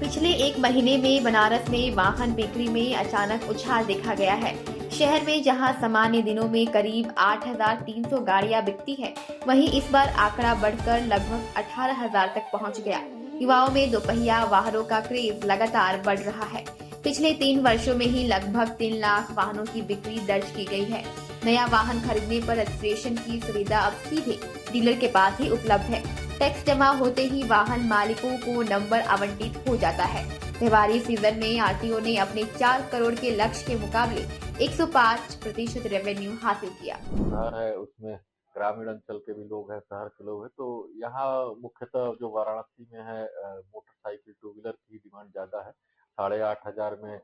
पिछले एक महीने में बनारस में वाहन बिक्री में अचानक उछाल देखा गया है। शहर में जहां सामान्य दिनों में करीब 8,300 गाड़ियां बिकती है, वहीं इस बार आंकड़ा बढ़कर लगभग 18,000 तक पहुंच गया। युवाओं में दोपहिया वाहनों का क्रेज लगातार बढ़ रहा है। पिछले 3 वर्षों में ही लगभग 3 लाख वाहनों की बिक्री दर्ज की गई है। नया वाहन खरीदने पर रजिस्ट्रेशन की सुविधा अब सीधे डीलर के पास ही उपलब्ध है। टैक्स जमा होते ही वाहन मालिकों को नंबर आवंटित हो जाता है। त्योहारी सीजन में आरटीओ ने अपने 4 करोड़ के लक्ष्य के मुकाबले 105% रेवेन्यू हासिल किया। शहर है उसमें ग्रामीण अंचल के भी लोग हैं, शहर के लोग हैं, तो यहाँ मुख्यतः जो वाराणसी में है मोटरसाइकिल टू व्हीलर की डिमांड ज़्यादा है। 8,500 में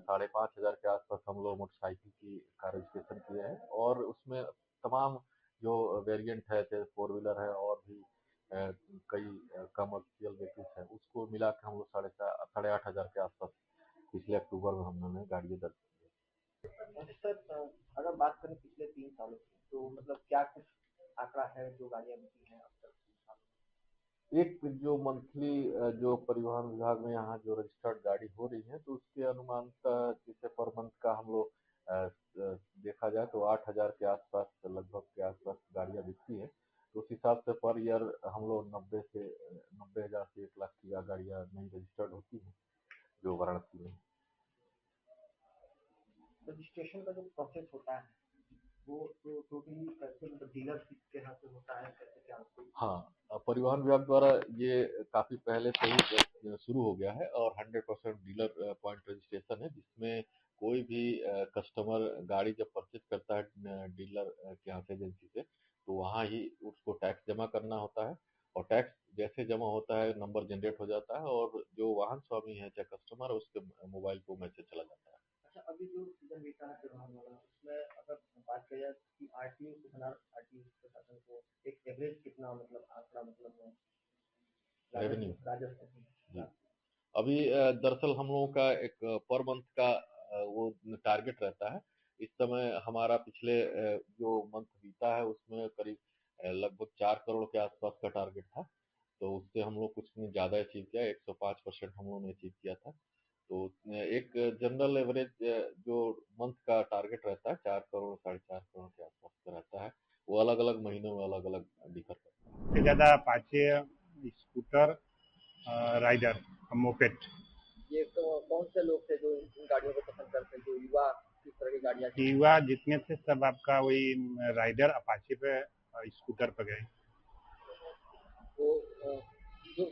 5,500 के आसपास हम लोग मोटरसाइकिल की का रजिस्ट्रेशन किए हैं और उसमें तमाम जो वेरिएंट है जैसे फोर व्हीलर है और भी कई कमर्शियल व्हीकल्स हैं, उसको मिला के हम लोग 8,500 के आसपास पिछले अक्टूबर में हमने गाड़ियाँ दर्ज की है। सर, अगर बात करें पिछले 3 सालों की, तो मतलब क्या कुछ आंकड़ा है जो गाड़ियाँ बिकी हैं अब तक 3 सालों में? एक जो मंथली जो परिवहन विभाग में यहाँ जो रजिस्टर्ड गाड़ी हो रही है, तो उसके अनुमानतः जैसे पर मंथ का हम लोग देखा जाए तो 8,000 के आसपास लगभग के आसपास गाड़ियाँ बिकती है। तो उस हिसाब से पर ईयर हम लोग 90,000 से 1 लाख की गाड़ियाँ नई रजिस्टर्ड होती हैं, जो वाराणसी में। रजिस्ट्रेशन का जो प्रोसेस होता है, वो तो टोटली कैसे, मतलब डीलर के यहाँ से होता है, कैसे क्या होता है? हाँ, परिवहन विभाग द्वारा ये काफ़ी पहले से ही शुरू हो गया है और 100% डीलर पॉइंट रजिस्ट्रेशन है, जिसमें कोई भी कस्टमर गाड़ी जब परचेज़ करता है डीलर के यहाँ से एजेंसी से, तो वहाँ ही उसको टैक्स जमा करना होता है और टैक्स जैसे जमा होता है, नंबर जनरेट हो जाता है और जो वाहन स्वामी है, चाहे कस्टमर है, उसके मोबाइल को मैसेज चला जाता है। अच्छा, अभी जो सीजन बीता है त्योहार वाला, उसमें अगर बात किया जाए कि आरटीओ को बनारस आरटीओ प्रशासन को एक एवरेज कितना, मतलब आंकड़ा, मतलब रेवेन्यू राजस्व जी। का? अभी दरअसल हम लोगों का एक पर मंथ का वो टारगेट रहता है। इस समय हमारा पिछले जो मंथ बीता है उसमें करीब लगभग 4 करोड़ के आसपास का टारगेट था। तो उससे हम लोग कुछ नहीं ज़्यादा अचीव किया, 105% हम लोगों ने अचीव किया था। तो एक जनरल एवरेज जो मंथ का टारगेट रहता है 4 करोड़, साढ़े 4 करोड़ के आसपास का रहता है। वो अलग-अलग महीनों में अलग-अलग डिफर करता है। सबसे ज़्यादा अपाचे, स्कूटर, राइडर, मोपेड। ये तो कौन से लोग थे जो इन गाड़ियों को पसंद करते हैं, जो युवा किस तरह की गाड़ियाँ? युवा जितने थे सब आपका वही राइडर, अपाचे पे और स्कूटर पे गए। तो जो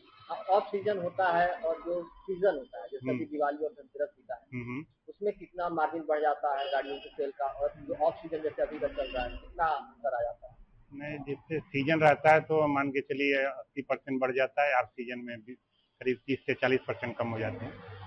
ऑफ सीजन होता है और जो सीजन होता है, जैसे अभी दिवाली और धनतेरस बीता है, उसमें कितना मार्जिन बढ़ जाता है गाड़ियों के सेल का, और जो ऑफ सीजन जैसे अभी का चल रहा है, कितना अंतर आ जाता है? नहीं, जिससे सीजन रहता है तो मान के चलिए 80% बढ़ जाता है, ऑफ सीजन में भी करीब 30 से 40% कम हो जाते हैं।